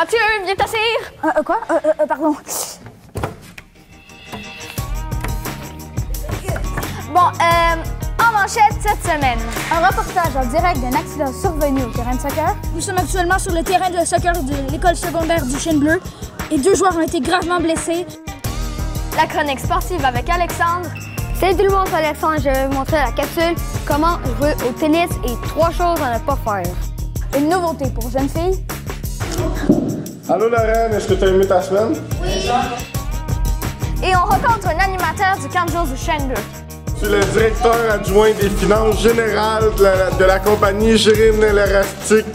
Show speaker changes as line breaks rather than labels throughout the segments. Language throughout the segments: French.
Mathieu, viens t'asseoir!
Quoi? Pardon.
Bon, en manchette cette semaine.
Un reportage en direct d'un accident survenu au terrain de soccer.
Nous sommes actuellement sur le terrain de soccer de l'école secondaire du Chêne Bleu et 2 joueurs ont été gravement blessés.
La chronique sportive avec Alexandre.
Salut tout le monde, c'est Alexandre. Je vais vous montrer la capsule comment jouer au tennis et 3 choses à ne pas faire.
Une nouveauté pour jeunes filles.
Allô Lorraine, est-ce que tu as aimé ta semaine?
Oui. Et on rencontre un animateur du camp de jour du Chêne Bleu.
Je suis le directeur adjoint des finances générales de la compagnie Gérine Élastique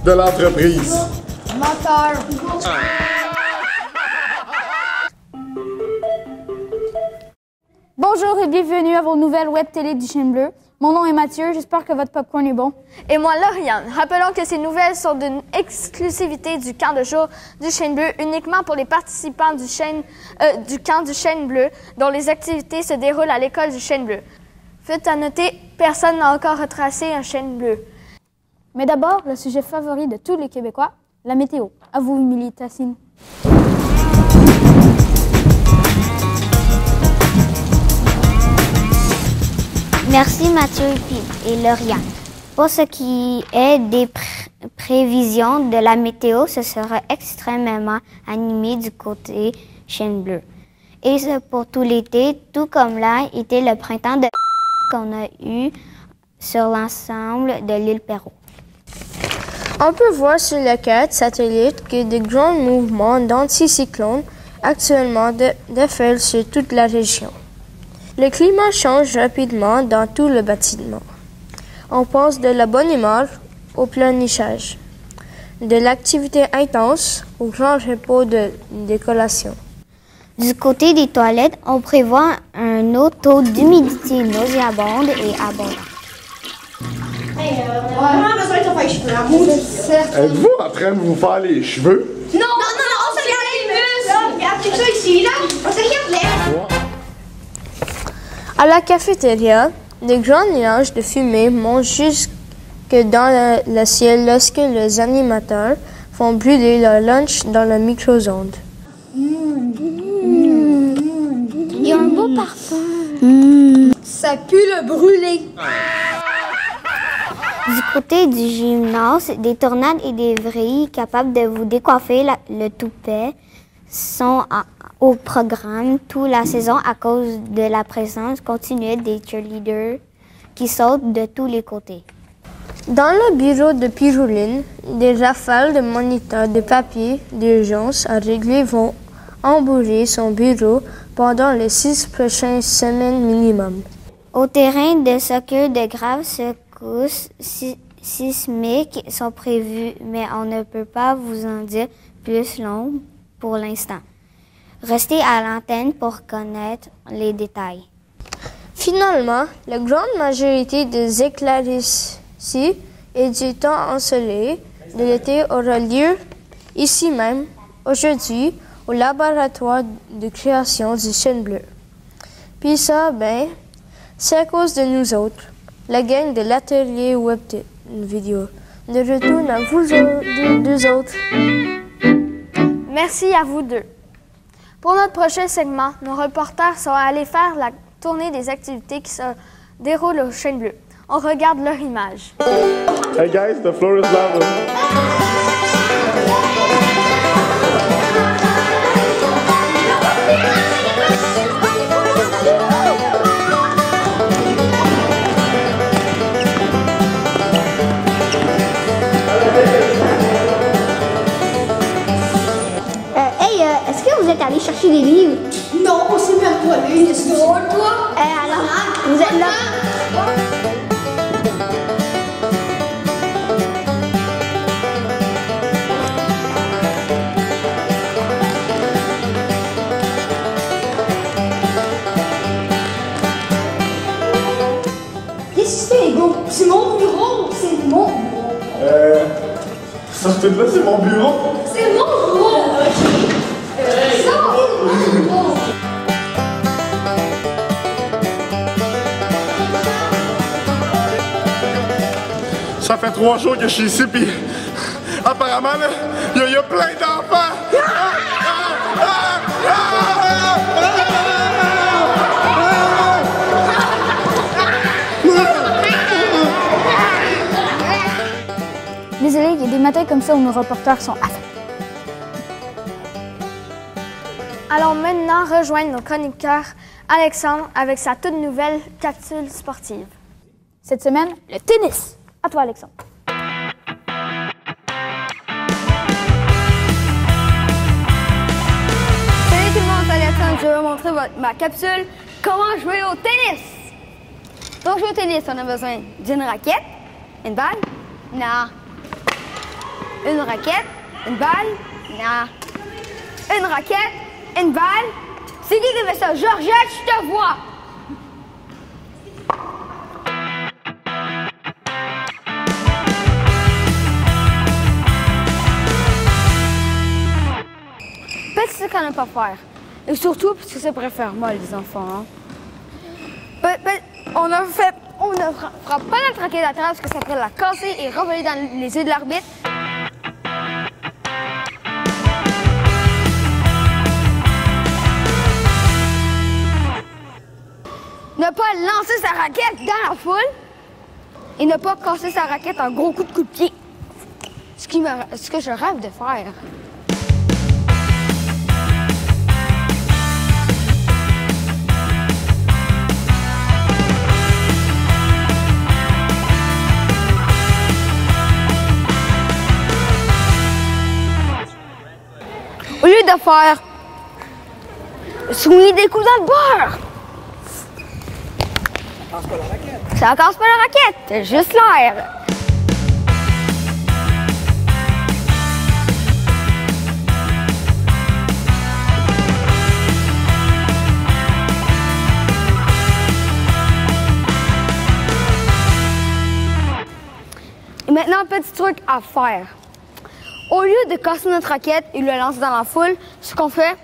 de l'entreprise.
Menteur. Bonjour et bienvenue à vos nouvelles web télé du Chêne Bleu. Mon nom est Mathieu, j'espère que votre popcorn est bon.
Et moi, Lauriane. Rappelons que ces nouvelles sont d'une exclusivité du camp de jour du Chêne Bleu, uniquement pour les participants du camp du Chêne Bleu, dont les activités se déroulent à l'école du Chêne Bleu. Faites à noter, personne n'a encore retracé un chêne bleu.
Mais d'abord, le sujet favori de tous les Québécois, la météo. À vous, Émilie Tassine.
Merci Mathieu et Lauriane. Pour ce qui est des prévisions de la météo, ce sera extrêmement animé du côté Chêne Bleu. Et ce pour tout l'été, tout comme là était le printemps qu'on a eu sur l'ensemble de l'île Perrot.
On peut voir sur la carte satellite que de grands mouvements d'anticyclones actuellement déferlent sur toute la région. Le climat change rapidement dans tout le bâtiment. On passe de la bonne humeur au pleurnichage, de l'activité intense au grand repos de collation.
Du côté des toilettes, on prévoit un haut taux d'humidité nauséabonde et abondant.
Vraiment besoin de te faire les cheveux, hein?
Êtes-vous en train de vous faire les cheveux?
Non, on se regarde les muscles! Regarde tout ça ici, là! On se regarde l'air!
À la cafétéria, de grands nuages de fumée montent jusque dans le ciel lorsque les animateurs font brûler leur lunch dans la micro-onde.
Il y a un beau parfum.
Ça pue le brûlé.
Du côté du gymnase, des tornades et des vrilles capables de vous décoiffer le toupet sont au programme toute la saison à cause de la présence continue des cheerleaders qui sautent de tous les côtés.
Dans le bureau de Pirouline, des rafales de moniteurs de papier d'urgence à régler vont embourer son bureau pendant les 6 prochaines semaines minimum.
Au terrain de soccer, de graves secousses sismiques sont prévues, mais on ne peut pas vous en dire plus long pour l'instant. Restez à l'antenne pour connaître les détails.
Finalement, la grande majorité des éclaircies et du temps ensoleillé de l'été aura lieu ici même, aujourd'hui, au laboratoire de création du Chêne Bleu. Puis ça, c'est à cause de nous autres, la gang de l'atelier web vidéo. De retour à vous deux autres. Merci à vous deux. Pour notre prochain segment, nos reporters sont allés faire la tournée des activités qui se déroulent au Chêne Bleu. On regarde leur image.
Hey guys, the floor is level.
Est-ce que vous êtes allé chercher des livres?
Non, on s'est même pas lu, c'est drôle, toi!
Alors, vous êtes là?
Qu'est-ce que tu fais, Hugo? C'est mon bureau! C'est mon bureau!
Sortez de là, c'est mon bureau!
C'est mon bureau!
Ça fait 3 jours que je suis ici, puis apparemment, là, il y a plein d'enfants!
Désolé, il y a des matins comme ça où nos reporters sont affamés.
Allons maintenant rejoindre nos chroniqueurs Alexandre avec sa toute nouvelle capsule sportive.
Cette semaine, le tennis. À toi, Alexandre.
Salut tout le monde, c'est Alexandre. Je vais vous montrer ma capsule comment jouer au tennis. Pour jouer au tennis, on a besoin d'une raquette, une balle, non. Une raquette, une balle, non. Une raquette, une balle. C'est qui fait ça? Georgette, je te vois. Peut-être c'est ce qu'on n'aime pas faire. Et surtout parce que ça pourrait faire mal, les enfants. Hein? On ne fera pas notre raquette à terre parce que ça pourrait la casser et revoler dans les yeux de l'arbitre. Ne pas lancer sa raquette dans la foule et ne pas casser sa raquette en gros coup de pied. Ce que je rêve de faire. Au lieu de faire swinguer des coups dans le beurre. Ça casse pas la raquette, c'est juste l'air. Et maintenant, un petit truc à faire. Au lieu de casser notre raquette et le lancer dans la foule, ce qu'on fait,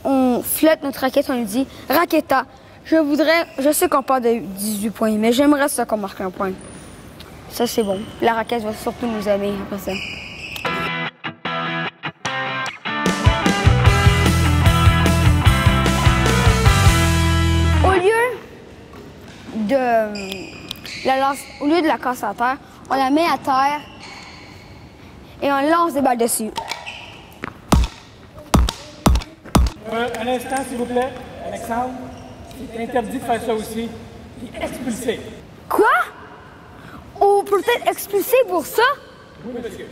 on flotte notre raquette, on lui dit « Raquetta, je sais qu'on parle de 18 points, mais j'aimerais ça qu'on marque un point. » Ça, c'est bon. La raquette va surtout nous aimer après ça. Au lieu de la casser à terre, on la met à terre et on lance des balles dessus.
Un instant, s'il vous plaît. Alexandre, c'est interdit de faire ça aussi. Puis expulsé.
Quoi? On peut peut-être expulser pour ça?
Oui, monsieur.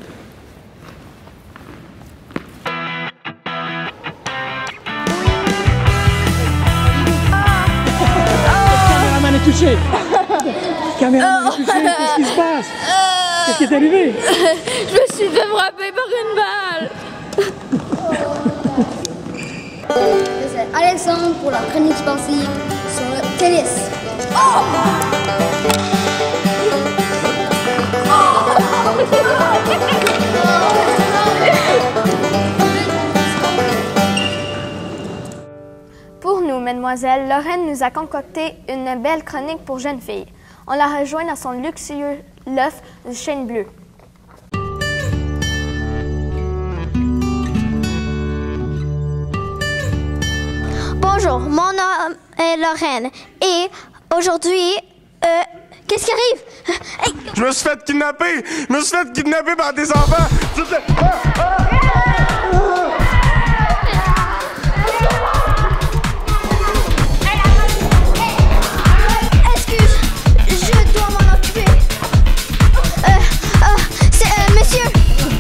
Le caméraman est touché. Le caméraman est touché. Qu'est-ce qui se passe? Qu'est-ce qui est arrivé?
Je me suis fait frapper par une balle.
C'est Alexandre pour la chronique sportive sur le tennis.
Pour nous, mesdemoiselles, Lorraine nous a concocté une belle chronique pour jeunes filles. On la rejoint dans son luxueux loft du Chêne Bleu.
Bonjour, mon nom est Lorraine et aujourd'hui, qu'est-ce qui arrive? Hey.
Je me suis fait kidnapper! Je me suis fait kidnapper par des enfants!
Excuse, je dois m'en occuper.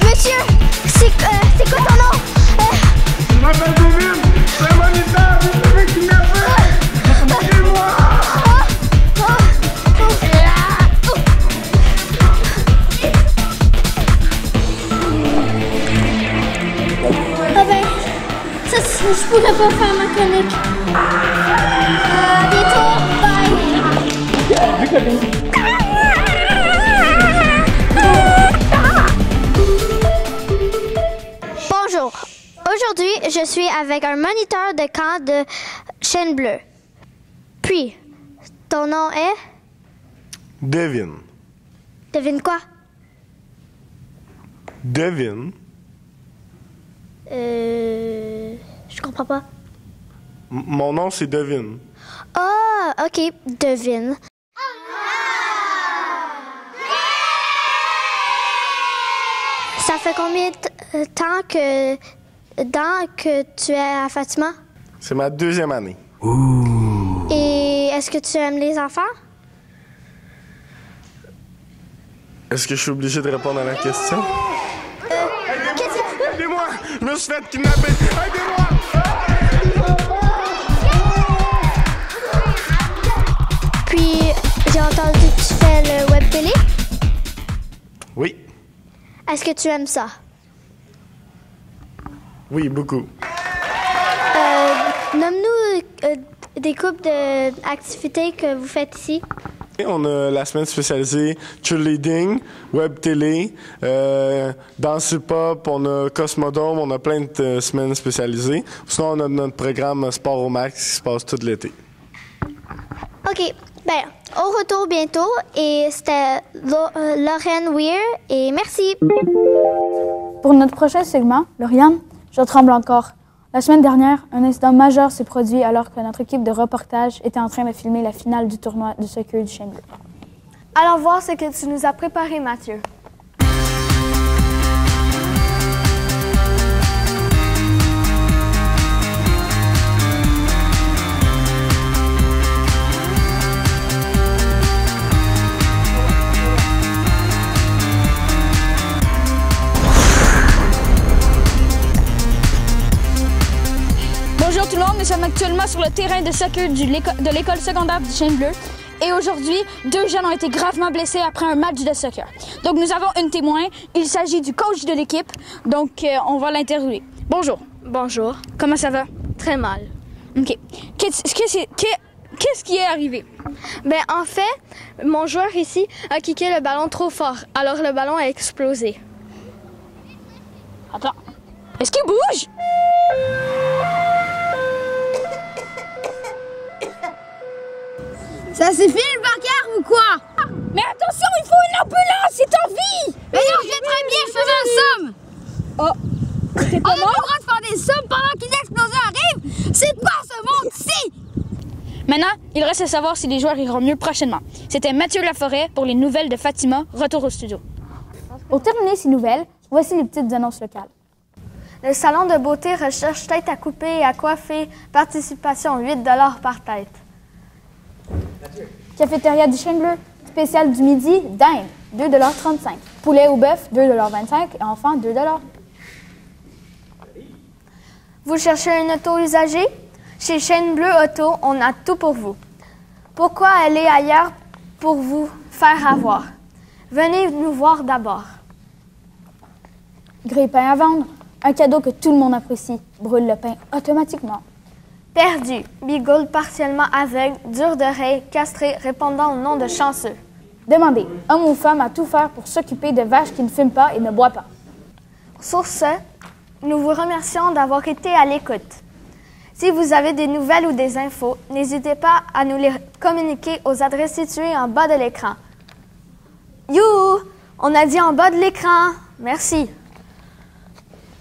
Monsieur, c'est quoi ton nom?
Je m'appelle Devine! C'est humanitaire! Je me suis fait kidnapper! Aidez-moi!
Ah ben, ça, je pourrais pas faire ma chronique. À bientôt, bye! Bonjour, aujourd'hui je suis avec un moniteur de camp de Chêne Bleu. Puis, ton nom est?
Devine.
Devine quoi?
Devine.
Je comprends pas.
Mon nom, c'est Devine.
Ah, OK, devine. Ça fait combien de temps que tu es à Fatima?
C'est ma 2e année.
Et est-ce que tu aimes les enfants?
Est-ce que je suis obligé de répondre à la question? Aidez-moi! Je me suis fait kidnapper! Aidez-moi!
Puis, j'ai entendu que tu fais le web télé.
Oui.
Est-ce que tu aimes ça?
Oui, beaucoup.
Nomme-nous des couples d'activités que vous faites ici.
On a la semaine spécialisée cheerleading, web télé, danse hip-hop, on a Cosmodome, on a plein de semaines spécialisées. Sinon, on a notre programme Sport au Max qui se passe tout l'été.
OK. Ben, au retour bientôt. Et c'était Lorraine Weir. Et merci.
Pour notre prochain segment, Lauriane, je tremble encore. La semaine dernière, un incident majeur s'est produit alors que notre équipe de reportage était en train de filmer la finale du tournoi de soccer du Chêne Bleu.
Allons voir ce que tu nous as préparé, Mathieu.
Bonjour tout le monde, nous sommes actuellement sur le terrain de soccer de l'école secondaire du Chêne Bleu. Et aujourd'hui, 2 jeunes ont été gravement blessés après un match de soccer. Donc nous avons une témoin, il s'agit du coach de l'équipe, donc on va l'interviewer. Bonjour.
Bonjour.
Comment ça va?
Très mal.
OK. Qu'est-ce qui est arrivé?
Ben en fait, mon joueur ici a kické le ballon trop fort, alors le ballon a explosé.
Attends. Est-ce qu'il bouge?
Ça c'est fini le bagarre ou quoi?
Mais attention, il faut une ambulance, c'est en vie!
Mais non, je vais très bien, je faisais un somme!
Oh! T'es
On n'a
pas
pas le
mort?
droit de faire des sommes pendant qu'une explosion arrive! C'est pas ce monde-ci!
Maintenant, il reste à savoir si les joueurs iront mieux prochainement. C'était Mathieu Laforêt pour les nouvelles de Fatima. Retour au studio.
Pour terminer ces nouvelles, voici les petites annonces locales.
Le salon de beauté recherche tête à couper et à coiffer. Participation 8 $ par tête.
Cafétéria du Chêne Bleu, spécial du midi, dinde, 2,35 $. Poulet ou bœuf, 2,25 $. Et enfant, 2 $.
Vous cherchez une auto usagée? Chez Chêne Bleu Auto, on a tout pour vous. Pourquoi aller ailleurs pour vous faire avoir? Venez nous voir d'abord.
Grille-pain à vendre, un cadeau que tout le monde apprécie. Brûle le pain automatiquement.
Perdu, Beagle partiellement aveugle, dur d'oreille, castré, répondant au nom de chanceux.
Demandez, homme ou femme, à tout faire pour s'occuper de vaches qui ne fument pas et ne boivent pas.
Sur ce, nous vous remercions d'avoir été à l'écoute. Si vous avez des nouvelles ou des infos, n'hésitez pas à nous les communiquer aux adresses situées en bas de l'écran. Youhou! On a dit en bas de l'écran. Merci.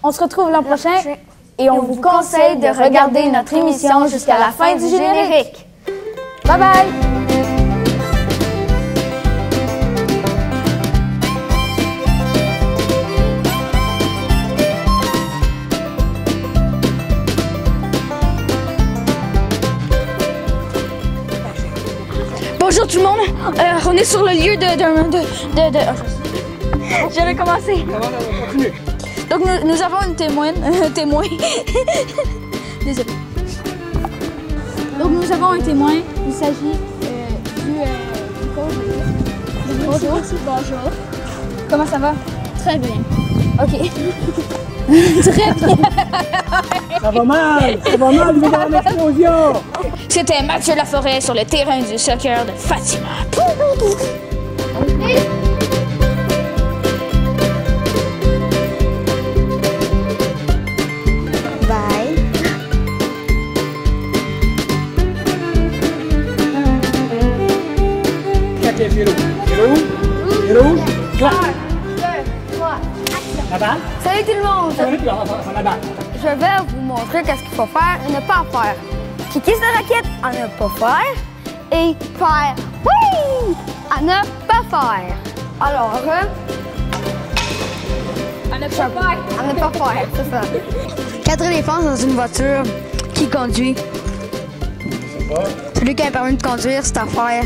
On se retrouve l'an prochain et on vous conseille de regarder notre émission jusqu'à la fin du générique. Bye bye!
Bonjour tout le monde, on est sur le lieu Je vais commencer. Donc nous avons une témoin. Désolé. Donc nous avons un témoin, il s'agit du coach. Bonjour. Bonjour. Comment ça va? Très bien. OK. Très bien.
Ça va mal, il va y avoir une explosion.
C'était Mathieu Laforêt sur le terrain du soccer de Fatima.
Bye.
Pied rouge. Pied rouge. Clac.
1, 2, 3, action.
balle?
Salut tout le monde!
Salut, puis on va la balle.
Je vais vous montrer qu'est-ce qu'il faut faire et ne pas faire. Kicker sa raquette à ne pas faire et faire oui à ne pas faire. Alors,
À ne pas faire.
à ne pas faire, c'est ça.
Quatre éléphants dans une voiture, qui conduit? Celui qui a un permis de conduire, c'est à faire.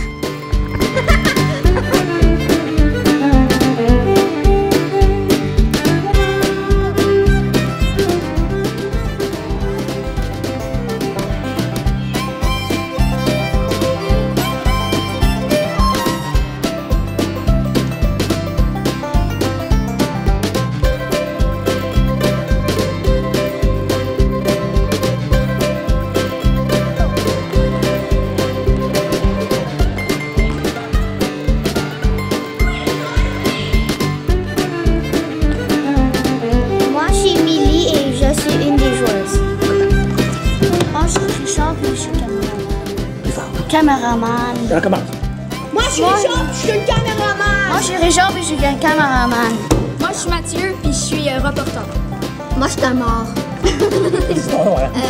Caméraman.
On commence.
Moi, je suis Richard, je suis le caméraman.
Moi, je suis Richard, puis je suis un caméraman.
Moi, je suis Mathieu, puis je suis reporter.
Moi, je suis mort.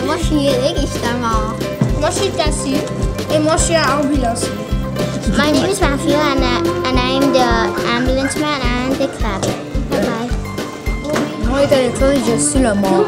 Moi, je suis Eric et je suis mort. Moi, je suis Cassie et moi, je suis ambulancier.
My name is Matthew, and I'm the ambulance man and the clapper. Bye-bye.
Moi, je suis le mort.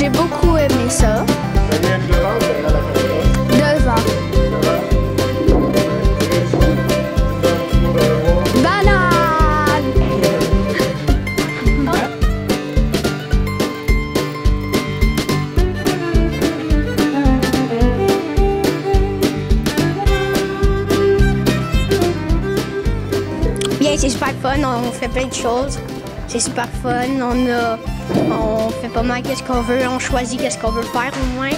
J'ai beaucoup aimé ça. 2 ans. Banane!
Bien, c'est super fun, on fait plein de choses. C'est super fun, on fait pas mal qu'est-ce qu'on veut, on choisit qu'est-ce qu'on veut faire au moins.